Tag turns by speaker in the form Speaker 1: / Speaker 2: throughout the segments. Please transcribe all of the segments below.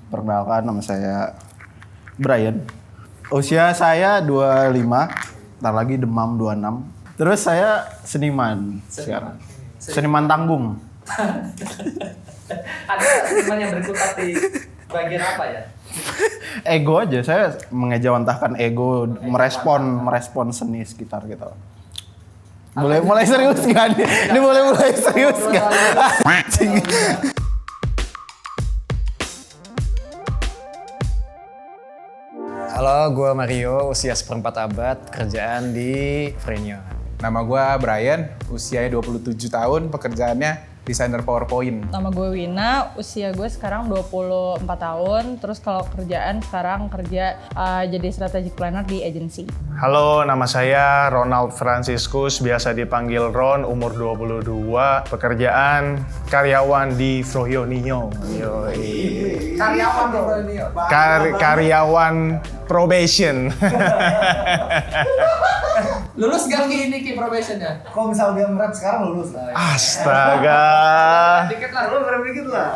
Speaker 1: Perkenalkan, nama saya Brian. Usia saya 25, ntar lagi demam 26. Terus saya seniman sekarang. Seniman tanggung.
Speaker 2: Ada seniman yang berkutat di bagian apa ya?
Speaker 1: Ego aja, saya mengejawantahkan ego, merespon seni sekitar gitu. Mulai serius nggak nih? Ini mulai serius nggak?
Speaker 3: Halo, gue Mario, usia seperempat abad, kerjaan di Frenio.
Speaker 4: Nama gue Brian, usianya 27 tahun, pekerjaannya desainer PowerPoint.
Speaker 5: Nama gue Wina, usia gue sekarang 24 tahun, terus kalau kerjaan sekarang kerja jadi strategic planner di agency.
Speaker 6: Halo, nama saya Ronald Franciscus, biasa dipanggil Ron, umur 22, pekerjaan karyawan di Froyonio.
Speaker 2: Karyawan bro ini.
Speaker 6: Karyawan probation.
Speaker 2: Lulus gak ki probationnya?
Speaker 7: Kalau misal dia nge-rap sekarang lulus lah.
Speaker 6: Astaga.
Speaker 2: Dikit lah.
Speaker 7: Lu nge-rap dikit lah.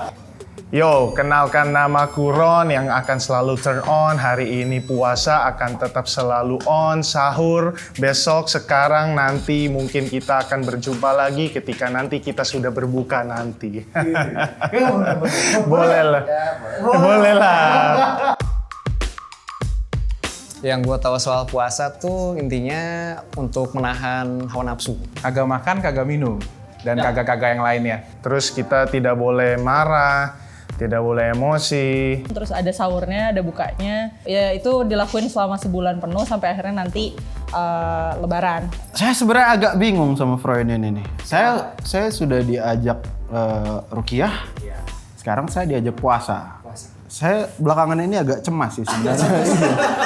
Speaker 6: Yo, kenalkan namaku Ron yang akan selalu turn on. Hari ini puasa akan tetap selalu on, sahur. Besok, sekarang, nanti mungkin kita akan berjumpa lagi ketika nanti kita sudah berbuka nanti. Boleh lah. Boleh lah.
Speaker 3: Yang gue tahu soal puasa tuh intinya untuk menahan hawa nafsu.
Speaker 4: Kagak makan, kagak minum, dan kagak-kagak yang lainnya.
Speaker 6: Terus kita tidak boleh marah, tidak boleh emosi.
Speaker 5: Terus ada sahurnya, ada bukanya. Ya itu dilakuin selama sebulan penuh sampai akhirnya nanti Lebaran.
Speaker 1: Saya sebenarnya agak bingung sama Freudian ini. Saya sudah diajak ruqyah, sekarang saya diajak puasa. Saya belakangan ini agak cemas sih sebenarnya.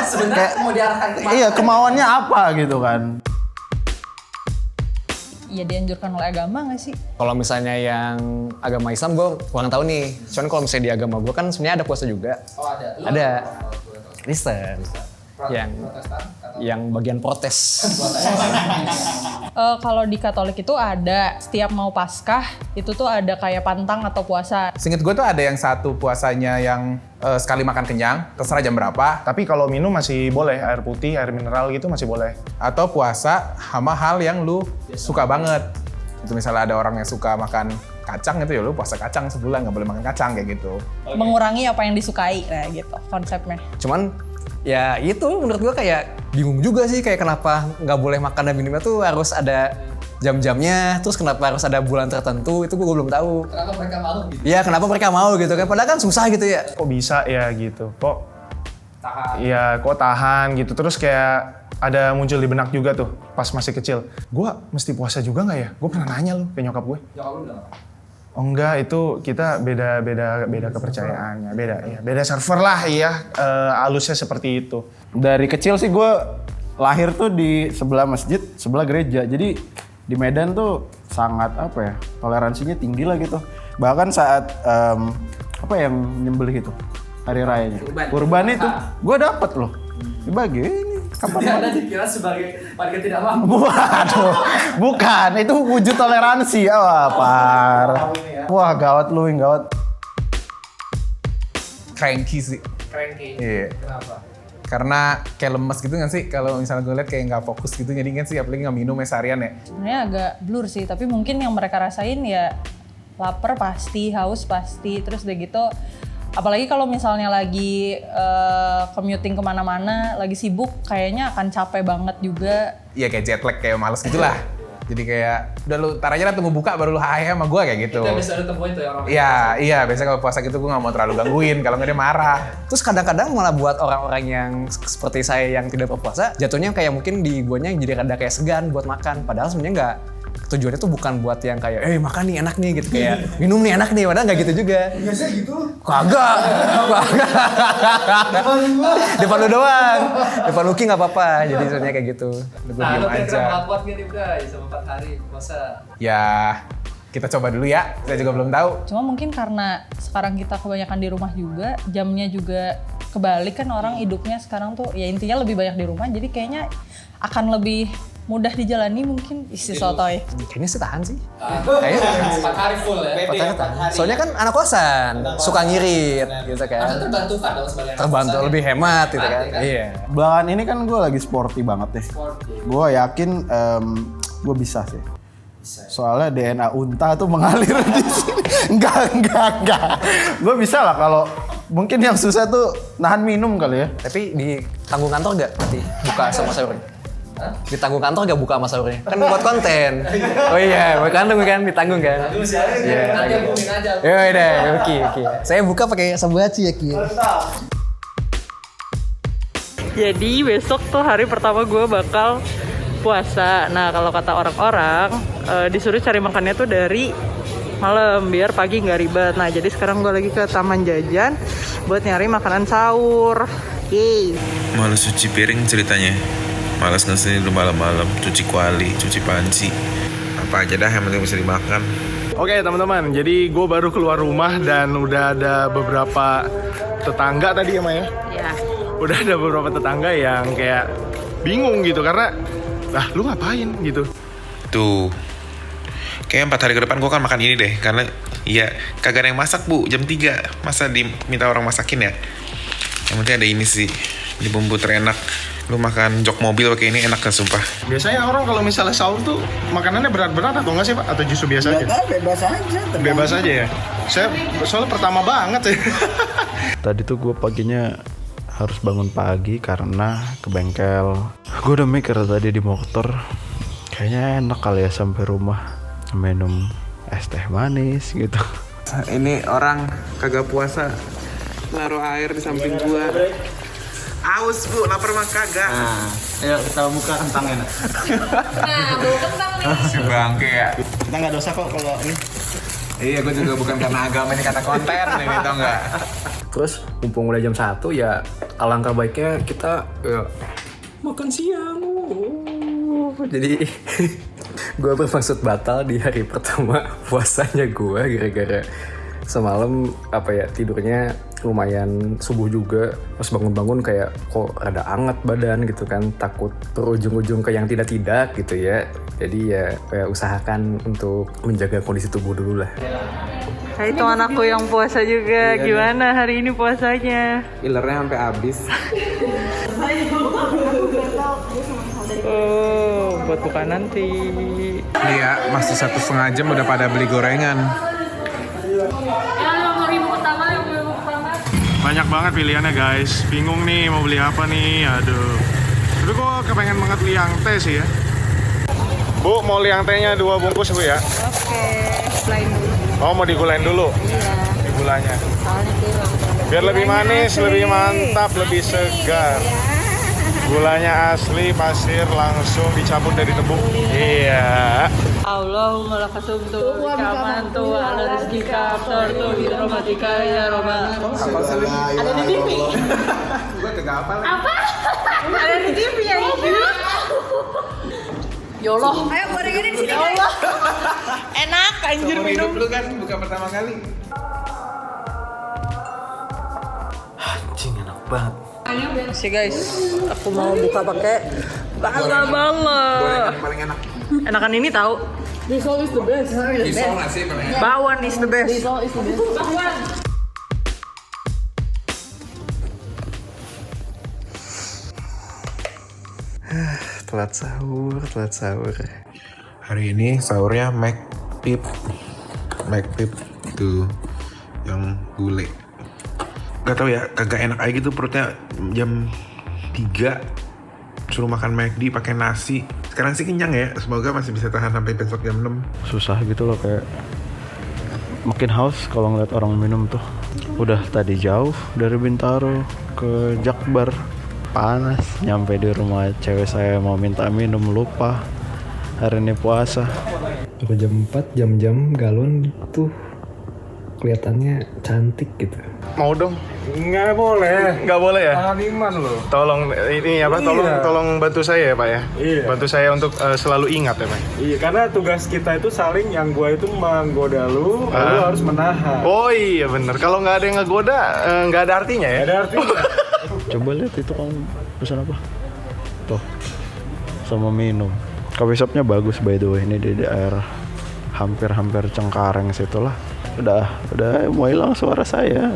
Speaker 2: Sebenarnya mau diarahkan kemana?
Speaker 1: Iya, kemauannya apa gitu kan?
Speaker 5: Ya dianjurkan oleh agama nggak sih?
Speaker 3: Kalau misalnya yang agama Islam gue kurang tahu nih. Cuman kalau misalnya di agama gue kan sebenarnya ada puasa juga.
Speaker 2: Oh ada.
Speaker 3: Ada. Kristen. Yang bagian protes.
Speaker 5: Kalau di Katolik itu ada setiap mau Paskah itu tuh ada kayak pantang atau puasa.
Speaker 4: Seinget gue tuh ada yang satu puasanya yang sekali makan kenyang, terserah jam berapa.
Speaker 6: Tapi kalau minum masih boleh, air putih, air mineral gitu masih boleh.
Speaker 4: Atau puasa sama hal yang lu suka banget. Itu misalnya ada orang yang suka makan kacang gitu ya lu puasa kacang sebulan, nggak boleh makan kacang kayak gitu.
Speaker 5: Mengurangi apa yang disukai, nah gitu konsepnya.
Speaker 3: Cuman ya itu menurut gue kayak bingung juga sih kayak kenapa nggak boleh makan dan minumnya tuh harus ada jam-jamnya, terus kenapa harus ada bulan tertentu, itu gue belum tahu.
Speaker 2: Kenapa mereka mau gitu?
Speaker 3: Iya, kenapa mereka mau gitu kan, padahal kan susah gitu ya.
Speaker 6: Kok bisa ya gitu? Kok
Speaker 2: Tahan.
Speaker 6: iya, kok tahan gitu. Terus kayak ada muncul di benak juga tuh pas masih kecil. Gue mesti puasa juga nggak ya? Gue pernah nanya lu ke nyokap gue.
Speaker 2: Nyokap lu bilang apa?
Speaker 6: Oh enggak, itu kita beda kepercayaannya, beda server lah ya, alusnya seperti itu.
Speaker 1: Dari kecil sih gue lahir tuh di sebelah masjid, sebelah gereja. Jadi di Medan tuh sangat toleransinya tinggi lah gitu. Bahkan saat yang nyembelih itu hari rayanya, kurban itu, gue dapet loh. Dibagi ini.
Speaker 2: Dia ada dikira sebagai warga tidak mampu.
Speaker 1: Waduh, bukan, itu wujud toleransi. Wah, parah. Wah, gawat lu, gawat.
Speaker 4: Cranky sih.
Speaker 2: Cranky.
Speaker 4: Iya.
Speaker 2: Kenapa?
Speaker 4: Karena kayak lemes gitu kan sih, kalau misalnya gue liat kayak nggak fokus gitu, jadi kan sih apalagi nggak minum ya seharian ya.
Speaker 5: Sebenarnya agak blur sih, tapi mungkin yang mereka rasain ya lapar pasti, haus pasti, terus udah gitu. Apalagi kalau misalnya lagi commuting kemana-mana, lagi sibuk, kayaknya akan capek banget juga.
Speaker 4: Iya kayak jet lag, kayak males gitu lah. Jadi kayak, udah lu tar aja lah tunggu buka baru lu hai sama gue kayak gitu.
Speaker 2: Itu yang bisa lu temuin tuh ya orang.
Speaker 4: Iya, biasanya kalau puasa gitu gue gak mau terlalu gangguin, kalau nggak dia marah.
Speaker 3: Terus kadang-kadang malah buat orang-orang yang seperti saya yang tidak berpuasa, jatuhnya kayak mungkin di guanya jadi rada kayak segan buat makan. Padahal sebenarnya nggak, tujuannya tuh bukan buat yang kayak, makan nih enak nih gitu, kayak minum nih enak nih, padahal nggak gitu juga.
Speaker 7: Biasanya gitu.
Speaker 3: Kagak. Depan lu doang. Depan Lucky nggak apa-apa. Jadi sebenarnya kayak gitu. Gue
Speaker 2: Nah,
Speaker 3: diem
Speaker 2: lu kira-kira
Speaker 3: aja.
Speaker 2: bakal kuat gak nih Bray sama 4 hari puasa?
Speaker 4: Ya, kita coba dulu ya, saya juga belum tahu.
Speaker 5: Cuma mungkin karena sekarang kita kebanyakan di rumah juga, jamnya juga kebalik kan, orang hidupnya sekarang tuh ya intinya lebih banyak di rumah, jadi kayaknya akan lebih mudah dijalani mungkin isi sotoy.
Speaker 3: Kayaknya sih tahan sih.
Speaker 2: Kayaknya 4 hari full ya.
Speaker 3: Soalnya kan anak kosan, suka ngirit gitu
Speaker 2: Kan
Speaker 3: kan.
Speaker 2: terbantu kan dong sebagai anak
Speaker 3: Terbantu
Speaker 2: kosan,
Speaker 3: lebih
Speaker 2: ya.
Speaker 3: hemat gitu kan.
Speaker 2: Kan?
Speaker 3: Iya.
Speaker 1: Belakangan ini kan gue lagi sporty banget deh.
Speaker 2: Sporty.
Speaker 1: Gue yakin gue bisa sih. Soalnya DNA unta tuh mengalir di sini. Enggak. Gue bisa lah kalau mungkin yang susah tuh nahan minum kali ya.
Speaker 3: Tapi di tanggung kantor gak nanti buka sama sahurnya? Di tanggung kantor gak buka sama sahurnya? Kan buat konten. Oh iya, buat kantor kan ditanggung kan? Iya.
Speaker 2: Nanti hubungin aja.
Speaker 3: Ya udah, oke. Saya buka pakai saburaci ya Ki.
Speaker 5: Jadi besok tuh hari pertama gue bakal puasa. Nah kalau kata orang-orang disuruh cari makannya tuh dari malam biar pagi nggak ribet. Nah jadi sekarang gue lagi ke Taman Jajan buat nyari makanan sahur. Yeay.
Speaker 8: Malas cuci piring ceritanya. Malas ngasih lu malam-malam, cuci kuali, cuci panci. Apa aja dah yang penting bisa dimakan.
Speaker 6: Oke teman-teman, jadi gue baru keluar rumah dan udah ada beberapa tetangga tadi ya Maya?
Speaker 5: Ya.
Speaker 6: Udah ada beberapa tetangga yang kayak bingung gitu karena, lu ngapain gitu?
Speaker 8: Tuh. Kayaknya 4 hari ke depan gue kan makan ini deh. Karena ya kagak ada yang masak bu, jam 3. Masa diminta orang masakin ya? Yang penting ada ini sih. Ini bumbu terenak. Lu makan jok mobil pakai ini enak kan sumpah.
Speaker 6: Biasanya orang kalau misalnya sahur tuh makanannya berat-berat atau enggak sih Pak? Atau justru biasa aja?
Speaker 7: Bebas aja.
Speaker 6: Bebas aja ya? Saya soalnya pertama banget ya.
Speaker 1: Tadi tuh gue paginya harus bangun pagi karena ke bengkel. Gue udah mikir tadi di motor, kayaknya enak kali ya sampai rumah minum es teh manis gitu.
Speaker 8: Ini orang kagak puasa naruh air di samping gua. Aus bu, lapar mah kagak.
Speaker 7: Ayo kita buka kentangnya.
Speaker 5: Nah bau kentang nih.
Speaker 8: Si bangke ya.
Speaker 7: Kita nggak dosa kok kalau ini.
Speaker 8: Iya, gue juga bukan karena agama ini, karena konten ini, tau nggak?
Speaker 3: Terus mumpung udah jam 1 ya alangkah baiknya kita makan siang. Jadi gue bermaksud batal di hari pertama puasanya gue gara-gara semalam tidurnya lumayan subuh juga, pas bangun-bangun kayak kok rada anget badan gitu kan, takut berujung-ujung ke yang tidak-tidak gitu ya. Jadi ya usahakan untuk menjaga kondisi tubuh dulu lah.
Speaker 5: Nah itu anakku yang puasa juga, gimana hari ini puasanya?
Speaker 8: Ilernya sampai habis.
Speaker 5: Oh, buat buka nanti.
Speaker 4: Iya, masih 1,5 jam udah pada beli gorengan.
Speaker 6: Banyak banget pilihannya guys. Bingung nih mau beli apa nih. Aduh. Tapi kok kepengen banget liang teh sih ya. Bu, mau liang tehnya 2 bungkus Bu ya?
Speaker 5: Oke, selain dulu.
Speaker 6: Oh, mau digulain dulu?
Speaker 5: Iya.
Speaker 6: Digulanya.
Speaker 5: Soalnya kurang.
Speaker 6: Biar lebih manis, lebih mantap, lebih segar. Gulanya asli, pasir langsung dicabut dari tebu. Iya.
Speaker 5: Allahumma lakasumtu kamantu ala rizkika absortu hidromatika ya robbal. Ada di TV.
Speaker 8: Gue kagak apa lagi.
Speaker 5: Apa? Ada di TV ya ini. Ya Allah. Ayo gorengannya di sini. Ya Allah. Enak anjir minum.
Speaker 8: Lu kan buka pertama kali.
Speaker 1: Anjing enak banget.
Speaker 5: Sih guys, aku mau buka pakai bangga banget.
Speaker 8: Gorengan paling enak.
Speaker 5: Enakan ini tahu.
Speaker 8: Pisau nggak sih paling enak?
Speaker 5: Bawang is the best.
Speaker 8: Telat sahur. Hari ini sahurnya McPip tuh yang gulai. Gak tau ya, kagak enak aja gitu perutnya. Jam 3 suruh makan McD pakai nasi. Sekarang sih kenyang ya, semoga masih bisa tahan sampai besok jam 6.
Speaker 1: Susah gitu loh, kayak makin haus kalau ngeliat orang minum tuh. Udah tadi jauh dari Bintaro ke Jakbar, panas. Nyampe di rumah cewek saya mau minta minum, lupa hari ini puasa.
Speaker 3: Udah jam 4, jam-jam galon tuh kelihatannya cantik gitu.
Speaker 6: Mau dong?
Speaker 4: Nggak boleh.
Speaker 6: Nggak boleh ya?
Speaker 4: Tangan iman loh.
Speaker 6: Tolong ini apa? Tolong bantu saya ya Pak ya.
Speaker 9: Iya.
Speaker 6: Bantu saya untuk selalu ingat ya Pak.
Speaker 9: Iya, karena tugas kita itu saling, yang gua itu menggoda lu harus menahan.
Speaker 6: Oh iya bener. Kalau nggak ada yang ngegoda, nggak ada artinya ya.
Speaker 9: Ada artinya.
Speaker 1: Coba lihat itu kamu pesan apa? Tuh, sama minum. Coffee shopnya bagus by the way, ini di daerah hampir Cengkareng situ lah. Udah mau hilang suara saya.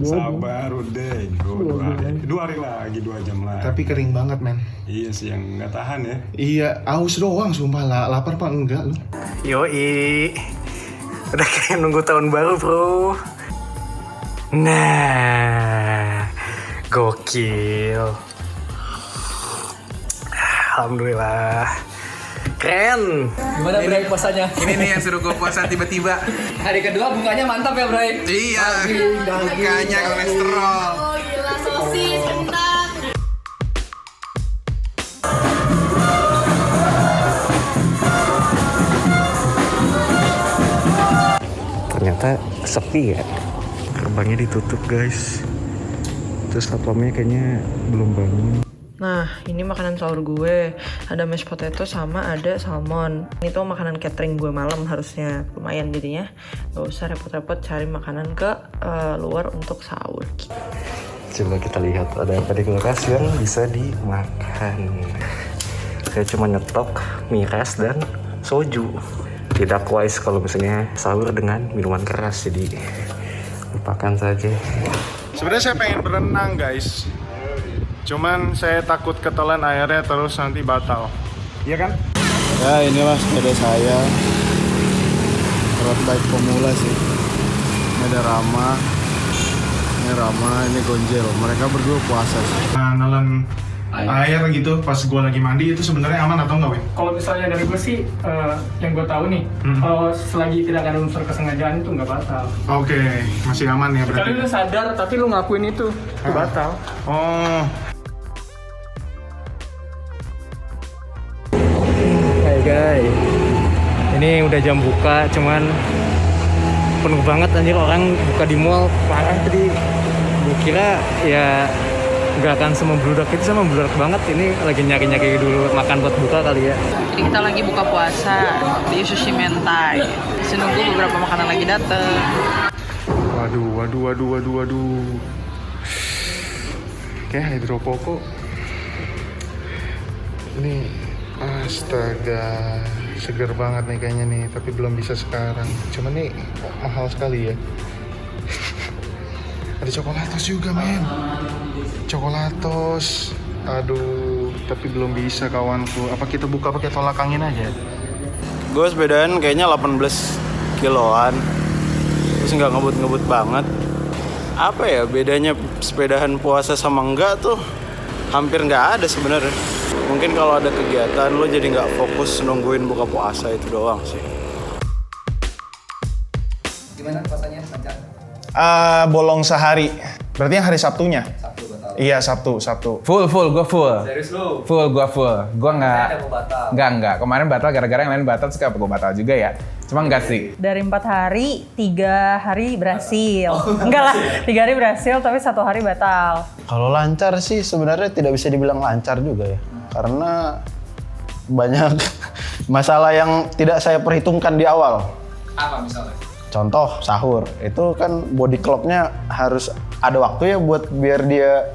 Speaker 9: Sabar udah, dua hari lagi, 2 jam lagi.
Speaker 6: Tapi kering banget, men.
Speaker 9: Iya sih, yang nggak tahan ya.
Speaker 6: Iya, aus doang sumpah lah. Lapar pak enggak lu.
Speaker 3: Yoi, udah kayak nunggu tahun baru bro. Nah, gokil. Alhamdulillah. Keren.
Speaker 2: Gimana Bray puasanya?
Speaker 4: Ini nih yang suruh gue puasa tiba-tiba.
Speaker 2: Hari kedua bukanya mantap ya Bray?
Speaker 4: Iya, bukanya kolesterol.
Speaker 10: Oh gila, sosis, kentang.
Speaker 3: Ternyata sepi ya. Gerbangnya ditutup guys. Terus satpamnya kayaknya belum bangun.
Speaker 11: Nah, ini makanan sahur gue. Ada mashed potato sama ada salmon. Ini tuh makanan catering gue malam harusnya. Lumayan jadinya. Gak usah repot-repot cari makanan ke luar untuk sahur.
Speaker 3: Coba kita lihat ada apa di kulkas yang bisa dimakan. Saya cuma nyetok miras dan soju. Tidak wise kalau misalnya sahur dengan minuman keras, jadi lupakan saja.
Speaker 6: Sebenarnya saya pengen berenang, guys. Cuman saya takut ketelan airnya terus nanti batal. Iya kan?
Speaker 1: Ya inilah sepeda saya. Road bike pemula sih. Ini ada Rama, ini Gonjel. Mereka berdua puasa sih.
Speaker 6: Nah, nelen air gitu pas gue lagi mandi itu sebenarnya aman atau enggak, Win?
Speaker 9: Kalau misalnya dari gue sih, yang gue tahu nih, kalau selagi tidak ada unsur kesengajaan itu nggak batal.
Speaker 6: Oke, masih aman ya berarti.
Speaker 9: Sekali lu sadar tapi lu ngakuin itu batal.
Speaker 6: Oh,
Speaker 3: Hai guys, ini udah jam buka, cuman penuh banget anjir, orang buka di mall parah tadi. Gue kira ya nggak akan semembludak itu, sama membludak banget. Ini lagi nyari dulu makan buat buka kali ya.
Speaker 11: Jadi kita lagi buka puasa di Sushi Mentai. Masih nunggu beberapa makanan lagi dateng.
Speaker 6: waduh. Kayak hidropoko. Ini astaga, seger banget nih kayaknya nih, tapi belum bisa sekarang. Cuman nih mahal sekali ya. Ada coklatos juga, men. Coklatos. Aduh, tapi belum bisa kawanku. Apa kita buka pakai tolak angin aja?
Speaker 1: Gue sepedaan kayaknya 18 kiloan. Terus nggak ngebut-ngebut banget. Apa ya bedanya sepedahan puasa sama enggak tuh? Hampir nggak ada sebenarnya. Mungkin kalau ada kegiatan lo jadi nggak fokus nungguin buka puasa, itu doang sih.
Speaker 2: Gimana puasanya lancar?
Speaker 6: Bolong sehari. Berarti yang hari Sabtunya?
Speaker 2: Sabtu batal.
Speaker 6: Iya, Sabtu.
Speaker 4: Full, gue full.
Speaker 2: Serius lu?
Speaker 4: Gue full. Gue nggak.
Speaker 2: Ada mau batal.
Speaker 4: Enggak. Kemarin batal gara-gara yang lain batal, terus kenapa gue batal juga ya? Cuma enggak sih.
Speaker 5: Dari 4 hari, 3 hari berhasil. Enggak lah, 3 hari berhasil tapi 1 hari batal.
Speaker 1: Kalau lancar sih sebenarnya tidak bisa dibilang lancar juga ya. Karena banyak masalah yang tidak saya perhitungkan di awal.
Speaker 2: Apa misalnya?
Speaker 1: Contoh sahur, itu kan body clock-nya harus ada waktu ya buat biar dia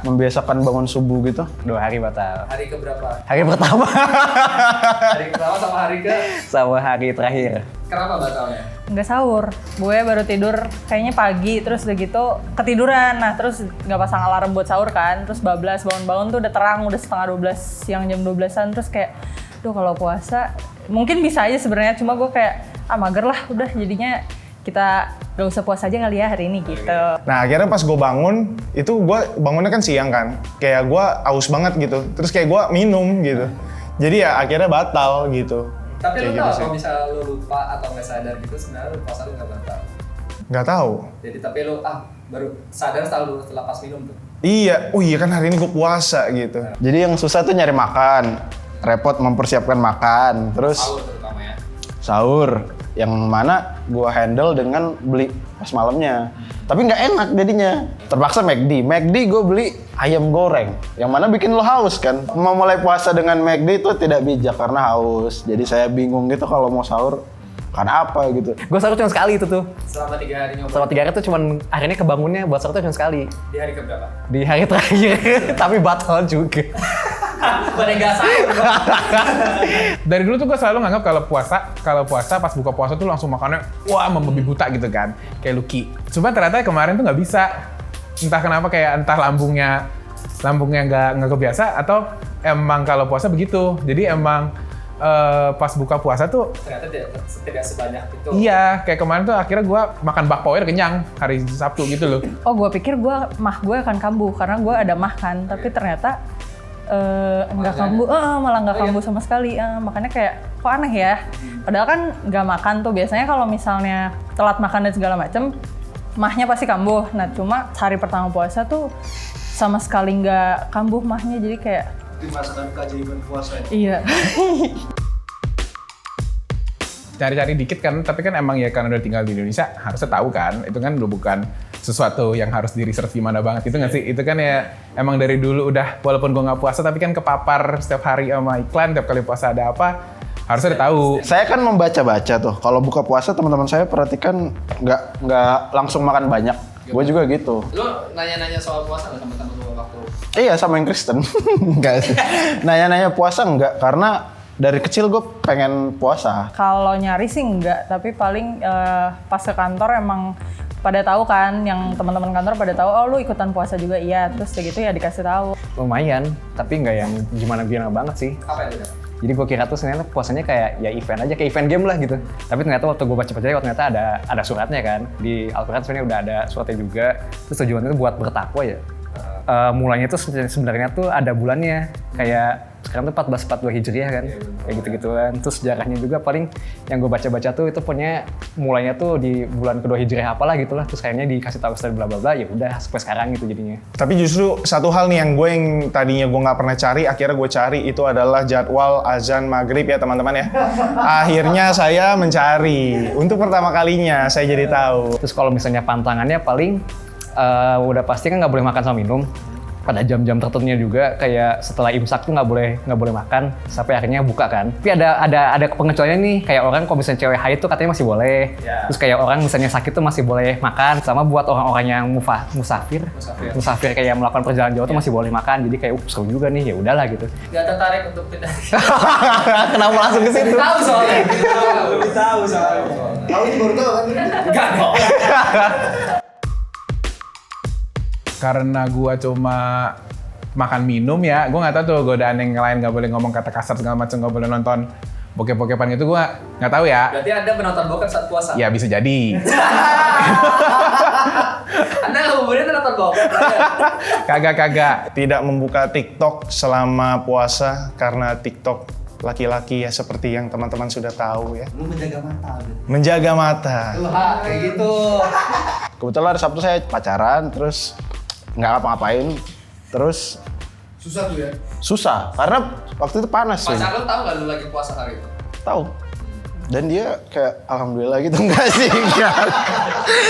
Speaker 1: membiasakan bangun subuh gitu.
Speaker 3: 2 hari batal.
Speaker 2: Hari keberapa?
Speaker 3: Hari pertama
Speaker 2: Hari pertama sama hari ke?
Speaker 3: sama hari terakhir.
Speaker 2: Kenapa batalnya?
Speaker 5: Nggak sahur, gue baru tidur kayaknya pagi, terus udah gitu ketiduran. Nah terus nggak pasang alarm buat sahur kan, terus bablas bangun-bangun tuh udah terang, udah setengah 12, siang jam 12-an. Terus kayak, duh kalau puasa mungkin bisa aja sebenarnya, cuma gue kayak mager lah, udah jadinya kita gak usah puasa aja kali ya hari ini gitu.
Speaker 6: Nah, akhirnya pas gue bangun, itu gue bangunnya kan siang kan. Kayak gue aus banget gitu. Terus kayak gue minum gitu. Jadi ya akhirnya batal gitu.
Speaker 2: Tapi
Speaker 6: Kayak
Speaker 2: lu
Speaker 6: gitu
Speaker 2: tau
Speaker 6: sih.
Speaker 2: kalau misalnya lu lupa atau nggak sadar gitu, sebenarnya lu puasa lu nggak batal.
Speaker 6: Nggak tahu.
Speaker 2: Jadi tapi lu baru sadar setelah pas minum tuh.
Speaker 6: Iya, oh iya kan hari ini gue puasa gitu.
Speaker 1: Jadi yang susah tuh nyari makan, repot mempersiapkan makan, terus
Speaker 2: Sahur terutama ya.
Speaker 1: sahur, yang mana gua handle dengan beli pas malamnya. Tapi nggak enak jadinya. Terpaksa McD gue beli ayam goreng, yang mana bikin lo haus kan. Memulai puasa dengan McD itu tidak bijak karena haus. Jadi saya bingung gitu kalau mau sahur, karena apa gitu.
Speaker 3: Gue sahur cuma sekali itu tuh.
Speaker 2: Selama 3 hari nyoba.
Speaker 3: Selama 3 hari tuh cuman akhirnya kebangunnya buat sahur tuh cuma sekali.
Speaker 2: Di hari keberapa?
Speaker 3: Di hari terakhir, tapi batal juga.
Speaker 2: Pada nggak sahur.
Speaker 4: Dari dulu tuh gue selalu nganggap kalau puasa pas buka puasa tuh langsung makannya wah membabi buta gitu kan, kayak Lucky. Cuma ternyata kemarin tuh nggak bisa. Entah kenapa kayak lambungnya nggak kebiasa atau emang kalau puasa begitu. Jadi emang pas buka puasa tuh
Speaker 2: Ternyata tidak sebanyak itu.
Speaker 4: iya, kayak kemarin tuh akhirnya gue makan bakpao kenyang hari Sabtu gitu loh.
Speaker 5: Oh, gue pikir mah gue akan kambuh karena gue ada mah kan, tapi ternyata nggak kambuh, malah nggak kambuh sama sekali. Makanya kayak kok aneh ya. Padahal kan nggak makan tuh biasanya kalau misalnya telat makan dan segala macem, mahnya pasti kambuh. Nah cuma hari pertama puasa tuh sama sekali nggak kambuh mahnya, jadi kayak
Speaker 7: Dimasukkan keajaiban puasa.
Speaker 5: iya.
Speaker 4: Cari-cari dikit kan, tapi kan emang ya karena udah tinggal di Indonesia harusnya tahu kan, itu kan udah bukan sesuatu yang harus di research gimana banget, itu nggak sih? Itu kan ya emang dari dulu udah, walaupun gue nggak puasa tapi kan kepapar setiap hari sama iklan, tiap kali puasa ada apa, harusnya udah tahu.
Speaker 1: Saya kan membaca-baca tuh. Kalau buka puasa teman-teman saya perhatikan nggak langsung makan banyak. Gue juga gitu.
Speaker 2: Lu nanya-nanya soal puasa nggak sama temen lu waktu?
Speaker 1: Iya, sama yang Kristen. Enggak sih. Nanya-nanya puasa enggak, karena dari kecil gue pengen puasa.
Speaker 5: Kalau nyari sih enggak, tapi paling pas ke kantor emang pada tahu kan, yang teman-teman kantor pada tahu, oh lu ikutan puasa juga, iya. Terus kayak gitu ya dikasih tahu.
Speaker 3: Lumayan, tapi nggak yang gimana banget sih.
Speaker 2: Apa yang lu?
Speaker 3: Jadi gue kira tuh ternyata puasanya kayak ya event aja, kayak event game lah gitu. Tapi ternyata waktu gue baca ternyata ada suratnya kan. Di Al-Quran sebenarnya udah ada suratnya juga. Terus tujuannya itu buat bertakwa ya. Mulanya tuh sebenarnya tuh ada bulannya. Kayak sekarang tuh 1442 Hijriah kan. Kayak gitu-gituan. Terus sejarahnya juga paling yang gue baca-baca tuh itu punya mulainya tuh di bulan kedua Hijriah apalah gitu lah. Terus kayaknya dikasih tahu setelah bla bla bla, ya udah sampai sekarang gitu jadinya.
Speaker 6: Tapi justru satu hal nih yang tadinya gue nggak pernah cari, akhirnya gue cari itu adalah jadwal azan maghrib ya teman-teman ya. Akhirnya saya mencari, untuk pertama kalinya saya jadi tahu.
Speaker 3: Terus kalau misalnya pantangannya paling udah pasti kan nggak boleh makan sama minum. Pada jam-jam tertentunya juga, kayak setelah imsak tuh nggak boleh makan sampai akhirnya buka kan. Tapi ada pengecualian nih, kayak orang kalau misalnya cewek haid tuh katanya masih boleh. Terus kayak orang misalnya sakit tuh masih boleh makan. Sama buat orang-orang yang musafir kayak melakukan perjalanan jauh tuh masih boleh makan. Jadi kayak seru juga nih, ya udahlah gitu.
Speaker 2: Gak tertarik untuk pindah.
Speaker 3: Kenapa langsung ke situ?
Speaker 2: Tahu soalnya.
Speaker 7: Tahu soalnya. Tahu itu baru tahu kan?
Speaker 2: Enggak dong.
Speaker 4: Karena gue cuma makan minum ya, gue nggak tahu tuh godaan yang lain, nggak boleh ngomong kata kasar segala macam, nggak boleh nonton bokep-bokepan gitu, gue nggak tahu ya.
Speaker 2: Berarti Anda penonton bokep saat puasa?
Speaker 4: Ya bisa jadi.
Speaker 2: Anda kemudian nonton bokep?
Speaker 6: Kagak. Tidak membuka TikTok selama puasa karena TikTok laki-laki ya seperti yang teman-teman sudah tahu ya.
Speaker 7: Menjaga mata.
Speaker 6: Menjaga mata.
Speaker 2: Wah, kayak gitu.
Speaker 1: Kebetulan hari Sabtu saya pacaran, terus nggak ngapa-ngapain, terus
Speaker 7: Susah tuh ya.
Speaker 1: susah karena waktu itu panas.
Speaker 2: Pacar lu tahu nggak lu lagi puasa hari itu?
Speaker 1: Tahu. Dan dia kayak alhamdulillah gitu, enggak sih,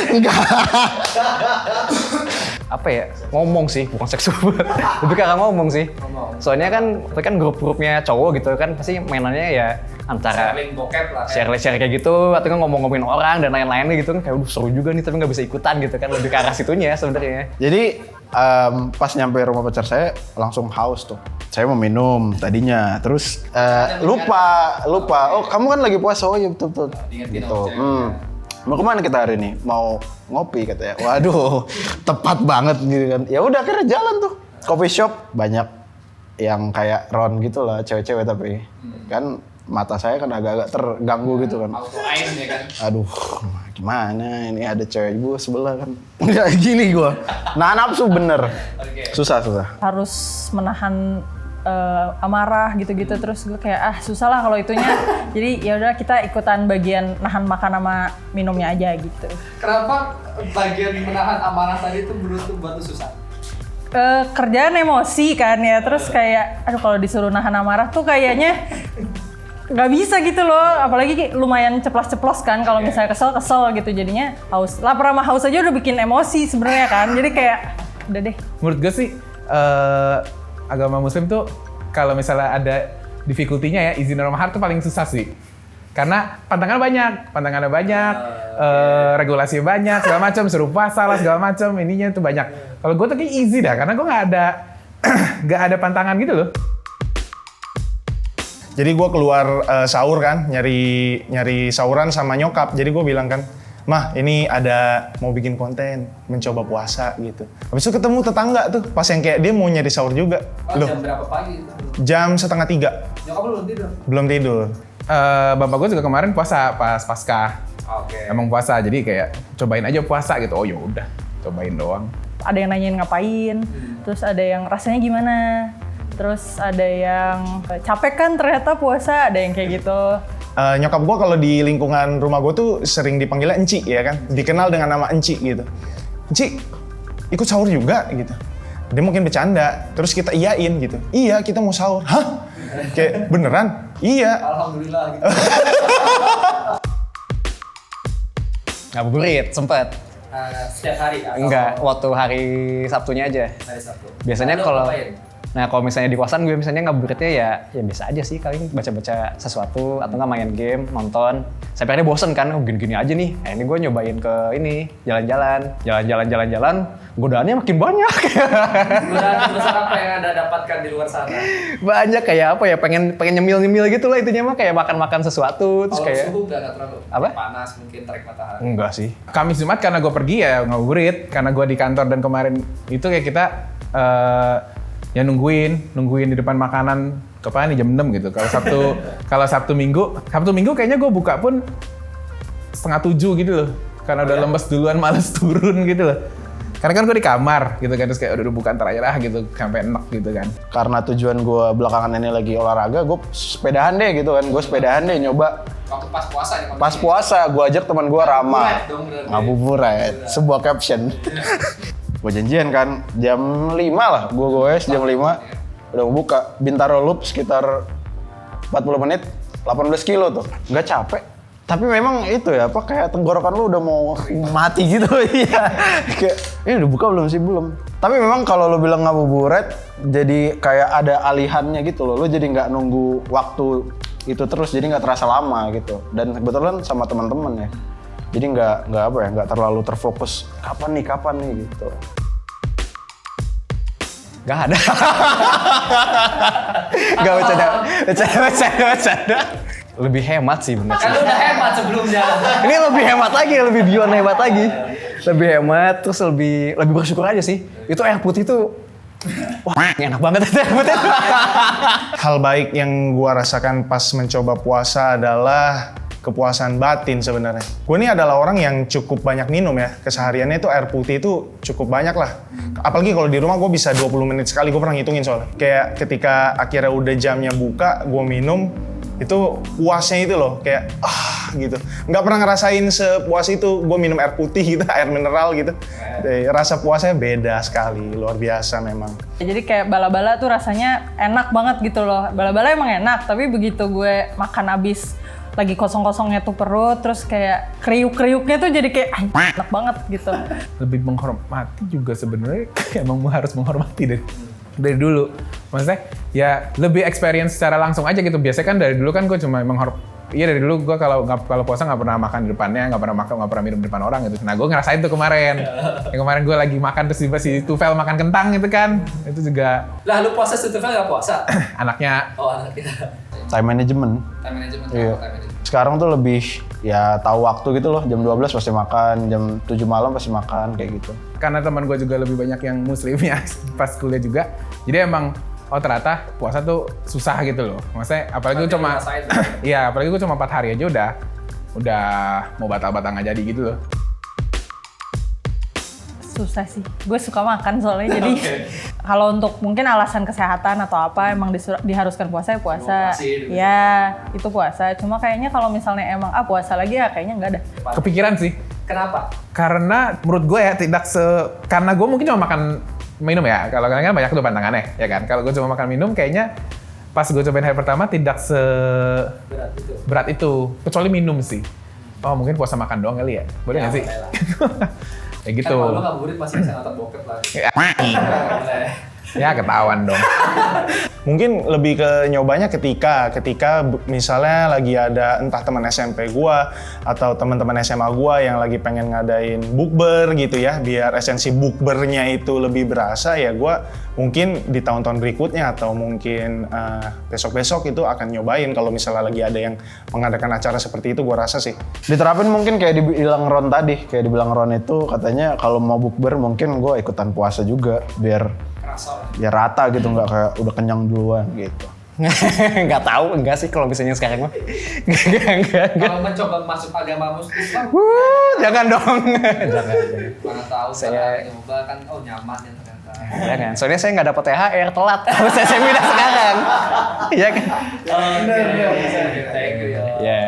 Speaker 1: enggak.
Speaker 3: Apa ya, ngomong sih, bukan seksual. Lebih ke arah ngomong sih. Soalnya kan grup-grupnya cowok gitu kan, pasti mainannya ya antara
Speaker 2: Sharing bokep lah.
Speaker 3: share kayak gitu, atau kan ngomong-ngomongin orang dan lain-lainnya gitu kan, kayak seru juga nih tapi nggak bisa ikutan gitu kan, lebih ke arah situnya sebenarnya.
Speaker 1: Jadi pas nyampe rumah pacar saya langsung haus tuh. Saya mau minum tadinya, terus lupa. Oh kamu kan lagi puasa, oh iya betul. Gitu. Mau kemana kita hari ini? Mau ngopi katanya. Waduh, tepat banget gitu kan. Ya udah akhirnya jalan tuh. Coffee shop banyak yang kayak Ron gitu lah, cewek-cewek tapi kan mata saya kan agak-agak terganggu gitu kan.
Speaker 2: Auto aim ya kan.
Speaker 1: Aduh, gimana ini ada cewek gue sebelah kan. Nggak gini gue. Nah nafsu bener. Susah.
Speaker 5: Harus menahan amarah gitu-gitu, terus gue kayak susah lah kalau itunya. Jadi ya udah kita ikutan bagian nahan makan sama minumnya aja gitu.
Speaker 2: Kenapa bagian menahan amarah tadi itu buat lu susah?
Speaker 5: Kerjaan emosi kan ya, terus kayak aduh kalau disuruh nahan amarah tuh kayaknya nggak bisa gitu loh, apalagi lumayan ceplos-ceplos kan kalau misalnya kesel gitu, jadinya haus, lapar sama haus aja udah bikin emosi sebenarnya kan, jadi kayak udah deh.
Speaker 4: Menurut gue sih agama Muslim tuh kalau misalnya ada difficulty-nya ya, izin dan mahar tuh paling susah sih, karena pantangannya banyak, regulasinya banyak, segala macam, suruh puasa lah segala macam, ininya tuh banyak. Kalau gue tuh kayak easy dah, karena gue nggak ada pantangan gitu loh.
Speaker 6: Jadi gue keluar sahur kan, nyari sahuran sama nyokap. Jadi gue bilang kan, Mah ini ada mau bikin konten, mencoba puasa gitu. Habis itu ketemu tetangga tuh, pas yang kayak dia mau nyari sahur juga.
Speaker 2: Jam berapa pagi?
Speaker 6: Jam 2:30.
Speaker 2: Nyokap lu belum tidur?
Speaker 6: Belum tidur.
Speaker 4: Bapak gue juga kemarin puasa pas Paskah.
Speaker 2: Oke.
Speaker 4: Emang puasa, jadi kayak cobain aja puasa gitu. Oh ya udah, cobain doang.
Speaker 5: Ada yang nanyain ngapain, terus ada yang rasanya gimana, terus ada yang capek kan ternyata puasa, ada yang kayak gitu.
Speaker 6: Nyokap gue kalau di lingkungan rumah gue tuh sering dipanggilnya Enci ya kan, dikenal dengan nama Enci gitu. Enci, ikut sahur juga gitu. Dia mungkin bercanda, terus kita iyain gitu. Iya, kita mau sahur. Hah? Kayak beneran? Iya.
Speaker 2: Alhamdulillah gitu.
Speaker 3: Ngabuburit, sempet.
Speaker 2: Setiap hari? Atau
Speaker 3: Enggak, waktu hari Sabtunya aja.
Speaker 2: hari Sabtu.
Speaker 3: Biasanya
Speaker 2: Lalu
Speaker 3: kalau
Speaker 2: ngapain?
Speaker 3: kalau misalnya di kosan gue misalnya ngabuburitnya ya biasa aja sih, paling baca-baca sesuatu atau nggak main game, nonton. Sampai akhirnya bosen kan, gini-gini aja nih. Ini gue nyobain ke ini, jalan-jalan, godaannya makin banyak.
Speaker 2: Godaan terbesar apa yang Anda dapatkan di luar sana?
Speaker 3: Banyak kayak apa ya, pengen nyemil gitu lah intinya mah, kayak makan suatu terus
Speaker 2: Kalau
Speaker 3: kayak
Speaker 2: suhu nggak terlalu
Speaker 3: Apa?
Speaker 2: panas, mungkin terik matahari.
Speaker 6: Enggak sih.
Speaker 4: Kamis Jumat karena gue pergi ya ngabuburit, karena gue di kantor dan kemarin itu kayak kita ya nungguin di depan makanan kapan nih jam 6 gitu. Kalau Sabtu Minggu kayaknya gue buka pun 6:30 gitu loh. Karena udah lemes duluan, males turun gitu loh. Karena kan gue di kamar gitu kan, terus kayak udah buka ntar aja gitu sampai enak gitu kan.
Speaker 1: Karena tujuan gue belakangan ini lagi olahraga, gue sepedahan deh gitu kan. Gue sepedahan deh nyoba.
Speaker 2: Waktu pas puasa nih.
Speaker 1: Pas puasa, gue ajak teman gue Rama.
Speaker 2: Ngabuburit dong, berarti.
Speaker 1: Ngabuburit, sebuah caption. Gue janjian kan, jam 5 lah, gue goes jam 5. Udah mau buka, Bintaro Loop sekitar 40 menit, 18 kilo tuh. Nggak capek. Tapi memang itu ya, apa kayak tenggorokan lu udah mau mati gitu. Iya. Kayak, ini udah buka belum sih? Belum. Tapi memang kalau lu bilang ngabuburit, jadi kayak ada alihannya gitu loh. Lu jadi nggak nunggu waktu itu terus, jadi nggak terasa lama gitu. Dan kebetulan sama teman-teman ya. Jadi nggak terlalu terfokus kapan nih gitu.
Speaker 3: Gak ada. Gak bercanda. Lebih hemat sih bener sih.
Speaker 2: Kan lu udah hemat sebelumnya.
Speaker 3: Ini lebih hemat lagi, lebih beyond hemat lagi. Lebih hemat, terus lebih bersyukur aja sih. Itu air putih tuh, wah enak banget itu air putih.
Speaker 6: Hal baik yang gua rasakan pas mencoba puasa adalah kepuasan batin sebenarnya. Gue ini adalah orang yang cukup banyak minum ya. Kesehariannya itu air putih itu cukup banyak lah. Apalagi kalau di rumah gue bisa 20 menit sekali, gue pernah ngitungin soalnya. Kayak ketika akhirnya udah jamnya buka, gue minum, itu puasnya itu loh, kayak gitu. Nggak pernah ngerasain sepuas itu gue minum air putih gitu, air mineral gitu. Rasa puasanya beda sekali, luar biasa memang.
Speaker 5: Jadi kayak bala-bala tuh rasanya enak banget gitu loh. Bala-bala emang enak, tapi begitu gue makan abis lagi kosong-kosongnya tuh perut, terus kayak kriuk-kriuknya tuh jadi kayak enak banget gitu.
Speaker 4: Lebih menghormati juga sebenarnya, emang harus menghormati dari dulu. Maksudnya ya lebih experience secara langsung aja gitu. Biasanya kan dari dulu kan gue cuma dari dulu gue kalau puasa nggak pernah makan di depannya, nggak pernah minum di depan orang gitu. Nah gue ngerasain tuh kemarin. Yang kemarin gue lagi makan terus tiba si Tufel makan kentang gitu kan. Itu juga.
Speaker 2: Lah lu puasa si Tufel nggak puasa?
Speaker 4: Anaknya.
Speaker 2: Oh anaknya.
Speaker 1: Time management. Iya. Sekarang tuh lebih ya tahu waktu gitu loh. Jam 12 pasti makan, jam 7 malam pasti makan kayak gitu.
Speaker 4: Karena teman gue juga lebih banyak yang muslim ya pas kuliah juga. Jadi emang ternyata puasa tuh susah gitu loh. Maksudnya apalagi gue cuma iya, apalagi gue cuma 4 hari aja udah mau batal-batal nggak jadi gitu loh.
Speaker 5: Susah sih. Gue suka makan soalnya, jadi kalau untuk mungkin alasan kesehatan atau apa emang diharuskan puasa ya puasa. Ya, itu puasa. Cuma kayaknya kalau misalnya emang puasa lagi ya kayaknya nggak ada.
Speaker 4: Kepikiran sih.
Speaker 2: Kenapa?
Speaker 4: Karena menurut gue ya karena gue mungkin cuma makan minum ya. Kalau kalian kan banyak tuh pantangannya, ya kan. Kalau gue cuma makan minum kayaknya pas gue cobain hari pertama tidak berat itu. Kecuali minum sih. Oh mungkin puasa makan doang kali ya. Boleh nggak sih? Ya gitu.
Speaker 2: Kan kalau lu ngabuburit masih bisa nonton bokep lagi.
Speaker 4: Ya ketahuan dong.
Speaker 6: Mungkin lebih ke nyobanya ketika misalnya lagi ada entah teman SMP gua atau teman-teman SMA gua yang lagi pengen ngadain bukber gitu ya, biar esensi bukbernya itu lebih berasa, ya gua mungkin di tahun-tahun berikutnya atau mungkin besok-besok itu akan nyobain kalau misalnya lagi ada yang mengadakan acara seperti itu, gua rasa sih.
Speaker 1: Diterapin mungkin kayak dibilang Ron tadi, kayak dibilang Ron itu katanya kalau mau bukber mungkin gue ikutan puasa juga biar rata gitu, nggak kayak udah kenyang duluan gitu.
Speaker 3: Nggak tahu, enggak sih kalau misalnya sekarang mah. Enggak.
Speaker 2: Kalau mencoba masuk agama Islam,
Speaker 3: Jangan dong. Jangan.
Speaker 2: mana tahu saya nyoba kan, oh nyaman ya ternyata.
Speaker 3: Jangan. Soalnya saya nggak dapat THR telat. Harus saya pindah sekarang. Iya kan?
Speaker 2: Thank you ya.
Speaker 3: Ya.